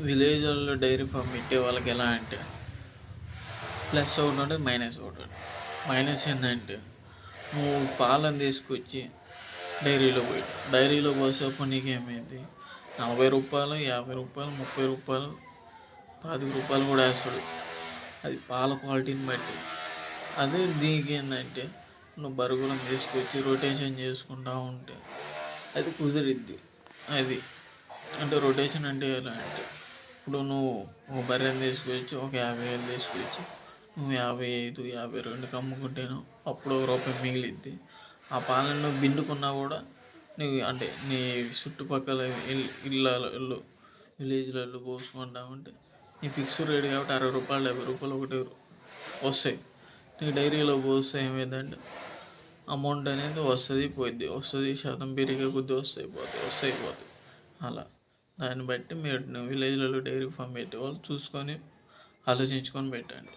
విలేజ్‌లలో dairy farm పెట్టే వాళ్ళకి ఎలా అంటే ప్లస్ ఒకటి ఉంటది, మైనస్ ఒకటి ఉంటది. మైనస్ ఏందంటే నువ్వు పాలను తీసుకొచ్చి డైరీలో పోసేప్పుడు నీకేమైద్ది రూ. 40, రూ. 50, రూ. 30, రూ. 25 కూడా వేస్తాడు. అది పాల క్వాలిటీని బట్టి. అదే దీనికేందంటే నువ్వు బర్రెలను తీసుకొచ్చి రొటేషన్ చేసుకుంటా ఉంటే అది కుదిరిద్ది. అది అంటే రొటేషన్ అంటే ఎలా అంటే ఇప్పుడు నువ్వు ఒక బర్రెని తీసుకొచ్చి ఒక 50,000 తీసుకొచ్చి నువ్వు 55, 52కి అమ్ముకుంటేను అప్పుడు ఒక రూపాయి మిగిలిద్ది. ఆ పాలను నువ్వు పిండుకున్నా కూడా నువ్వు అంటే నీ చుట్టుపక్కల ఇళ్ళలో విలేజ్లలో పోసుకుంటా ఉంటే నీ ఫిక్స్డ్ రేట్ కాబట్టి రూ. 60, రూ. 50 ఒకటి వస్తాయి. నీకు డైరీలో పోస్తే ఏమైందంటే అమౌంట్ అనేది వస్తుంది పోద్ది, శాతం పెరిగే కొద్దీ వస్తాయి పోతాయి. అలా దాన్ని బట్టి మీరు విలేజ్లలో డైరీ ఫామ్ పెట్టే వాళ్ళు చూసుకొని ఆలోచించుకొని పెట్టండి.